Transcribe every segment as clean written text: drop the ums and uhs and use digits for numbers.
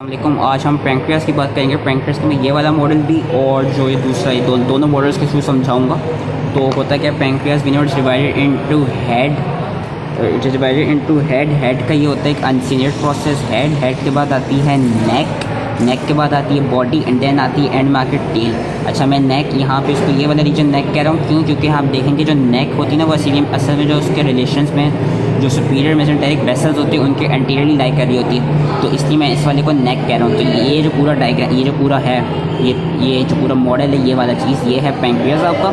वालेकुम। आज हम पैंक्रियास की बात करेंगे। पैंक्रियास में ये वाला मॉडल भी और जो ये दूसरा, ये दोनों मॉडल्स के थ्रू समझाऊंगा। तो होता क्या, pancreas when it's divided into head, it is divided into head का ये होता है एक अनसिनेट प्रोसेस। हेड के बाद आती है नेक के बाद आती है बॉडी एंड देन आती है एंड मार्केट टेल। अच्छा, मैं नेक यहाँ पे इसको ये वाला रीजन नेक कह रहा हूँ क्यों, क्योंकि आप देखेंगे जो नेक होती है ना वो असल में जो उसके रिलेशंस में जो सुपीरियर मेसेंटेरिक वेसल्स होती है उनके एंटीरियरली लाई कर रही होती है, तो इसलिए मैं इस वाले को नेक कह रहा हूँ। तो ये जो पूरा डायग्राम, ये जो पूरा है, ये जो पूरा मॉडल है, ये वाला चीज़ ये है पैंक्रियास आपका।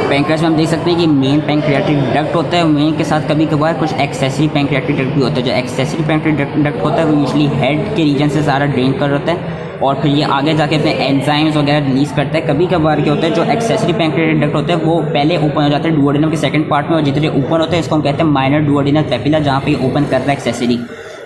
पैंक्रियास में हम देख सकते हैं कि मेन पैंक्रियाटिक डक्ट होता है। मेन के साथ कभी कभार कुछ एक्सेसरी पैंक्रियाटिक डक्ट भी होता है। जो एक्सेसरी पैंक्रियाटिक डक्ट होता है वो यूजुअली हेड के रीजन से सारा ड्रेन कर होता है और फिर ये आगे जाके अपने एंजाइम्स वगैरह रिलीज़ करता है। कभी कभार क्या होता है, जो एक्सेसरी पैंक्रियाटिक डक्ट होता है वो पहले ओपन हो जाता है डुओडेनम के सेकंड पार्ट में, और जितने ऊपर होता है इसको हम कहते हैं माइनर डुओडेनल पेपिला, जहाँ पे ओपन करता है एक्सेसरी।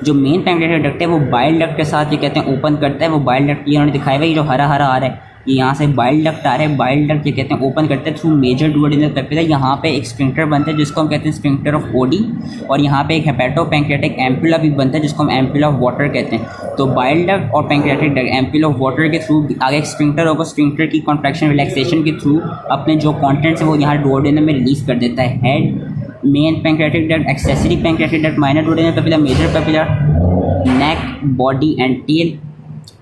जो मेन पैंक्रियाटिक डक्ट है वो बाइल डक्ट के साथ ये कहते हैं ओपन करता है। वो बाइल डक्ट ये उन्होंने दिखाया हुआ है, जो हरा हरा आ रहा है, ये यहाँ से बाइल डक्ट आ रहा है। बाइल डक्ट ये कहते हैं ओपन करते हैं थ्रू मेजर डुओडेनल पेपिला। यहाँ पे एक स्फिंक्टर बनता है जिसको हम कहते हैं स्फिंक्टर ऑफ ओडी, और यहाँ पे एक हेपेटो पैंक्रियाटिक एम्पुला भी बनता है जिसको हम एम्पुला ऑफ वाटर कहते हैं। तो बाइल डक्ट और pancreatic duct ampulla of water के थ्रू आगे एक स्फिंक्टर होगा, स्फिंक्टर की कॉन्ट्रैक्शन रिलैक्सेशन के थ्रू अपने जो कॉन्टेंट्स है वो यहाँ डुओडेनम में रिलीज कर देता है। Head, main pancreatic duct, accessory pancreatic duct, minor duodenal papilla, major papilla, neck, body and tail.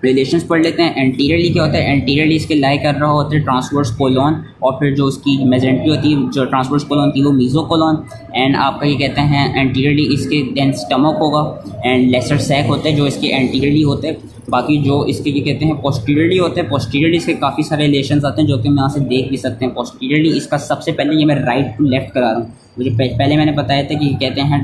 Relations पढ़ लेते हैं। एंटीरियरली क्या होता है, एंटीरियरली इसके लाई कर रहा होता है ट्रांसवर्स कोलोन, और फिर जो उसकी मेजेंट्री होती है, जो ट्रांसवर्स कोलोन थी वो मीजोकोलोन, एंड आपका ये कहते हैं एंटीरियरली इसके देन स्टमक होगा, एंड लेसर सैक होता है जो इसके एंटीरियरली होते हैं। बाकी जो इसके ये कहते हैं पोस्टीरियरली होते हैं। पोस्टीरियरली इसके काफ़ी सारे रिलेशंस आते हैं जो कि हम यहाँ से देख भी सकते हैं। पोस्टीरियरली इसका सबसे पहले ये मैं राइट टू लेफ्ट करा रहा हूँ। मुझे पहले मैंने बताया था कि कहते हैं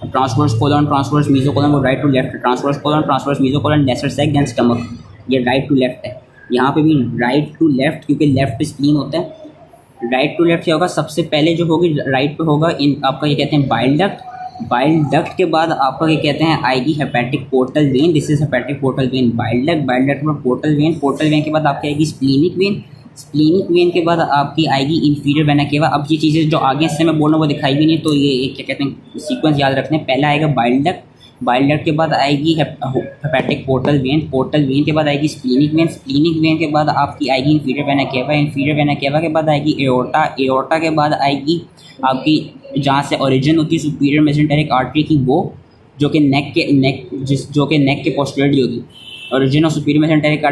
ट्रांसवर्स कोलन, ट्रांसवर्स मीजोकोलन, वो राइट टू लेफ्ट है। Transverse colon, transverse mesocolon, lesser sac then stomach, ये राइट टू लेफ्ट है। यहाँ पे भी राइट टू लेफ्ट, क्योंकि लेफ्ट स्प्लीन होता है। राइट टू लेफ्ट क्या होगा, सबसे पहले जो होगी राइट पे होगा इन आपका ये कहते हैं बाइल डक्ट। बाइल डक्ट के बाद आपका ये कहते हैं आएगी hepatic portal vein. This is hepatic portal vein. Bile duct के बाद पोर्टल वेन, पोर्टल वेन के बाद आपकी आएगी स्प्लीनिक वेन, स्प्लीनिक वेन के बाद आपकी आएगी इंफीरियर वेना केवा। अब ये चीज़ें जो आगे से मैं बोल रहा हूँ वो दिखाई भी नहीं, तो ये क्या कहते हैं सीक्वेंस याद रखने। पहला आएगा बाइल डक्ट के बाद आएगी हेपेटिक पोर्टल वेन के बाद आएगी स्प्लीनिक वेन के बाद आपकी आएगी इंफीरियर वेना केवा के बाद आएगी एओर्टा के बाद आएगी आपकी जहाँ से ओरिजिन होती है सुपीरियर मेसेंटेरिक आर्टरी की, वो जो कि नेक के पोस्टीरियरली होगी। Origin of superior mesenteric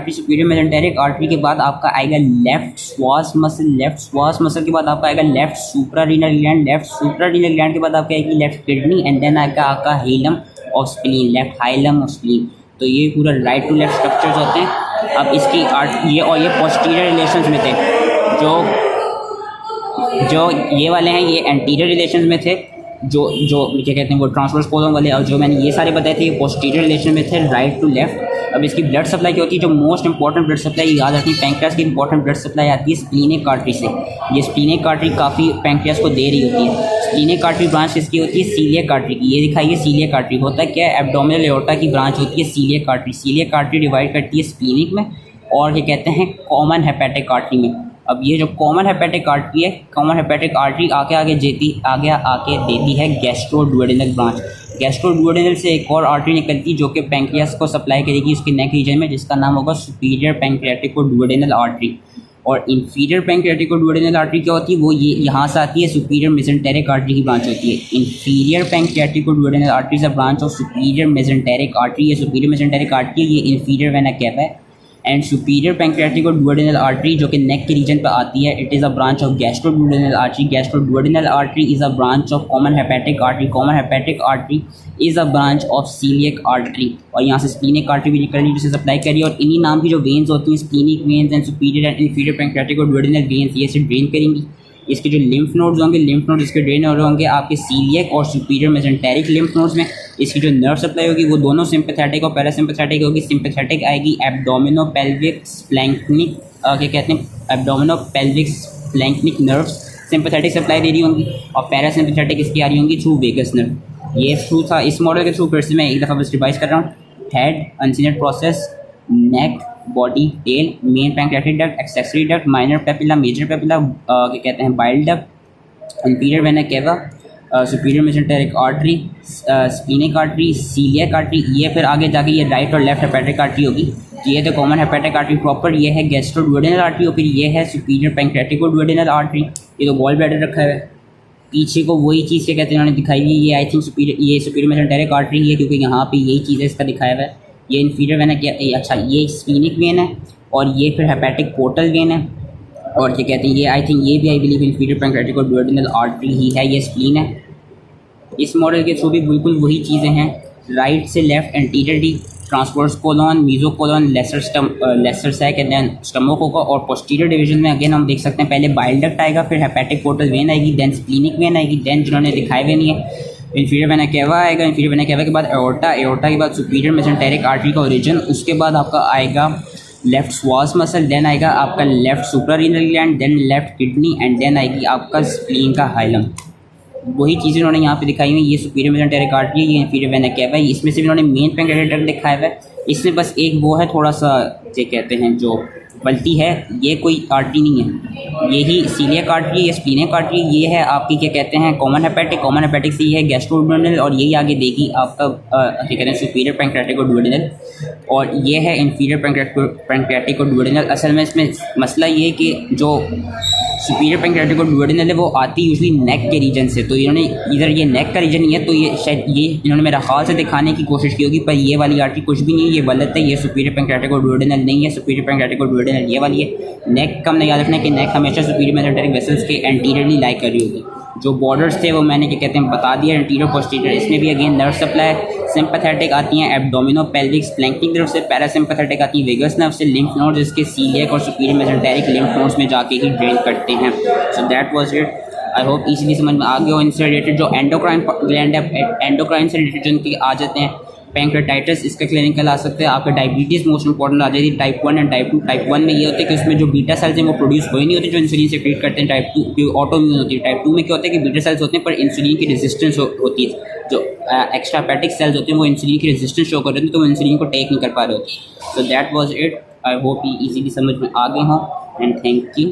artery के बाद आपका आएगा लेफ्ट स्वास मसल के बाद आपका आएगा लेफ्ट सुप्रारीनल ग्लैंड के बाद आपका आएगी लेफ्ट किडनी, एंड देन आएगा आपका hilum of spleen, left hilum of spleen. तो ये पूरा राइट टू लेफ्ट स्ट्रक्चर्स होते हैं। अब इसकी ये पोस्टीरियर रिलेशंस में थे, जो ये वाले हैं ये एंटीरियर रिलेशंस में थे, जो क्या कहते हैं वो ट्रांसवर्स कोलन वाले, और जो मैंने ये सारे बताए थे ये पोस्टीरियर रिलेशन में थे, राइट टू लेफ्ट। अब इसकी ब्लड सप्लाई क्या होती है, जो मोस्ट इंपॉर्टेंट ब्लड सप्लाई याद रखनी, पैंक्रियास की इंपॉर्टेंट ब्लड सप्लाई आती है स्प्लीनिक आर्टरी से। ये स्प्लीनिक आर्टरी काफ़ी पैंक्रियास को दे रही होती है। स्प्लीनिक आर्टरी ब्रांच किसकी होती है, सीलियक आर्टरी की। ये दिखाइए सीलियक आर्टरी होता है क्या, एब्डोमिनल एओर्टा की ब्रांच होती है सीलियक आर्टरी डिवाइड करती है स्प्लीनिक में और ये कहते हैं कॉमन हेपेटिक आर्टरी में। अब ये जो कॉमन हेपेटिक आर्टरी है, कॉमन हेपेटिक आर्टरी आगे देती है गैस्ट्रोडुओडेनल ब्रांच। गैस्ट्रोडुओडेनल से एक और आर्टरी निकलती है जो कि पैंक्रियास को सप्लाई करेगी उसके नेक रीजन में, जिसका नाम होगा सुपीरियर पैंक्रियाटिको-डुओडेनल आर्टरी। और इंफीरियर पैंक्रियाटिको-डुओडेनल आर्टरी क्या होती है, वो ये यहाँ से आती है, सुपीरियर मेसेंटेरिक आर्टरी की ब्रांच होती है। Inferior pancreatico-duodenal artery is a branch of superior mesenteric artery. ये सुपीरियर मेसेंटेरिक आर्टरी ये इंफीरियर वेना केवा है। एंड सुपीरियर पैंक्रियाटिको-डुओडेनल आर्टरी जो कि नेक के रीजन पर आती है, it is a branch of gastroduodenal artery. Gastroduodenal artery is a branch of common hepatic artery is a branch of coeliac artery. और यहाँ से स्प्लीनिक आर्टरी भी निकल रही है जिसे सप्लाई करिए, और इन्हीं नाम की जो वेन्स होती हैं splenic veins and superior and inferior pancreatico-duodenal veins, ये इसे ड्रेन करेंगी। इसके जो लिम्फ नोड्स होंगे, लिम्फ नोड्स इसके ड्रेन हो रहे होंगे आपके सीलियक और सुपीरियर मेसेंटेरिक लिम्फ नोड्स में। इसकी जो नर्व सप्लाई होगी वो दोनों सिंपैथेटिक और पैरासिम्पैथेटिक होगी। सिंपैथेटिक आएगी एब्डोमिनो पेल्विक स्प्लैंक्निक, क्या कहते हैं एब्डोमिनो पेल्विक स्प्लैंक्निक नर्व्स सिंपैथेटिक सप्लाई दे रही होंगी, और पैरासिम्पैथेटिक इसकी आ रही होंगी थ्रू वेगस नर्व। ये थ्रू था इस मॉडल के थ्रू। फिर से मैं एक दफ़ा बस रिवाइज कर रहा हूँ। Head uncinate process, neck, body, tail, main pancreatic duct, accessory duct, minor papilla, major papilla, क्या कहते हैं bile duct, inferior vena cava, superior mesenteric artery, splenic artery, coeliac artery, ये फिर आगे जाके ये राइट और लेफ्ट हेपेटिक आर्टरी होगी। तो ये तो कॉमन हेपेटिक आर्टरी प्रॉपर, ये है गैस्ट्रोडुओडेनल आर्टरी और फिर ये है सुपीरियर पैंक्रेटिकोडुओडेनल आर्टरी। ये तो गॉल ब्लैडर रखा है। पीछे को वही चीज़ क्या कहते हैं उन्होंने दिखाई हुई है, ये I think superior mesenteric artery है क्योंकि यहाँ पे यही चीज़ है इसका दिखाया हुआ है। ये इन्फीरियर वेन है क्या, अच्छा ये स्प्लीनिक वेन है और ये फिर हेपेटिक पोर्टल वेन है। और क्या कहते हैं ये आई थिंक ये भी आई बिलीव इन्फीरियर पैंक्रेटिकोडुओडेनल आर्टरी ही है, ये स्प्लीन है। इस मॉडल के थ्रू भी बिल्कुल वही चीज़ें हैं, राइट से left anteriorly transverse colon, mesocolon, lesser sac and then stomach होगा। और पोस्टीरियर डिवीजन में अगेन हम देख सकते हैं पहले बाइल डक्ट आएगा, फिर हेपेटिक पोर्टल वेन आएगी, देन स्प्लीनिक वेन आएगी, देन जिन्होंने दिखाए हुए नहीं है इन्फीरियर वेना केवा आएगा। इन्फीरियर वेना केवा के बाद एओर्टा, एओर्टा के बाद सुपीरियर मेसेंटेरिक आर्टरी का ओरिजिन, उसके बाद आपका आएगा लेफ्ट स्वास मसल, देन आएगा आपका left suprarenal gland, then left kidney and then आएगी आपका स्प्लीन का हाइलम। वही चीज़ें उन्होंने यहाँ पे दिखाई हुई है। ये सुपीरियर मेसेंटेरिक आर्टरी है, ये इन्फीरियर वेना केवा है। इसमें से भी उन्होंने मेन पैंक्रेटिक दिखाया हुआ है। इसमें बस एक वो है थोड़ा सा ये कहते हैं जो गलती है, ये कोई आर्टरी नहीं है, यही सीलियक आर्टरी, ये स्प्लीनिक आर्टरी, ये है आपकी क्या कहते हैं कॉमन हेपेटिक। कॉमन हेपेटिक से ये है गैस्ट्रोडुओडेनल और यही आगे देगी आपका क्या कहते हैं सुपीरियर पैंक्रेटिकोडुओडेनल और ये है इन्फीरियर पैंक्रेटिकोडुओडेनल। असल में इसमें मसला ये है कि जो सुपीरियर पैंक्रेटिकोडुओडेनल है वो आती यूजली नेक के रीजन से, तो इन्होंने इधर ये नेक का रीजन नहीं है, तो ये शायद ये इन्होंने मेरा ख्याल से दिखाने की कोशिश की होगी, पर ये वाली आर्टरी कुछ भी नहीं है, ये गलत है। ये सुपीरियर पैंक्रेटिकोडुओडेनल नहीं है, सुपीरियर पैंक्रेटिकोडुओडेनल ये वाली है। नेक का हमने याद रखना है कि नेक हमेशा सुपीरियर मेसेंटेरिक वेसल्स के एंटीरियरली लाई कर रही होगी। जो बॉर्डर्स थे वो मैंने क्या कहते हैं बता दिया, एंटीरियर पोस्टीरियर। इसमें भी अगेन नर्व सप्लाई सिंपैथेटिक आती हैं एब्डोमिनो पेल्विक फ्लैंकिंग तरफ से, पैरासिम्पैथेटिक आती है वेगस नर्व से, लिम्फ नोड्स जिसके सीलियक और सुपीरियर मेसेंटेरिक लिम्फ नोड्स में जाके ही ड्रेन करते हैं। So that was it. I hope easily समझ में आ गया हो। इनसे रिलेटेड जो एंडोक्राइन ग्लैंड है, एंडोक्राइन से रिलेटेड जिनकी आ जाते हैं पैंक्रेटाइटिस, इसका क्लिनिकल आ सकते हैं। आपका डायबिटीज़ मोस्ट इंपॉर्टेंट आ जाती है, टाइप 1 एंड टाइप 2। टाइप 1 में ये होता है कि उसमें जो बीटा सेल्स हैं वो प्रोड्यूस हो ही नहीं होते जो इंसुलिन से क्रिएट करते हैं। टाइप 2 ऑटोइम्यून होती है। टाइप 2 में क्या होता है कि बीटा सेल्स होते हैं पर इंसुलिन की रेजिस्टेंस होती है। जो एक्स्ट्रा हेपेटिक सेल्स होते हैं वो इंसुलिन की रेजिस्टेंस शो कर रहे हैं तो वो इंसुलिन को टेक नहीं कर पा रहे होते। So that was it. I hope ये इजीली समझ में आ गए हों एंड थैंक यू।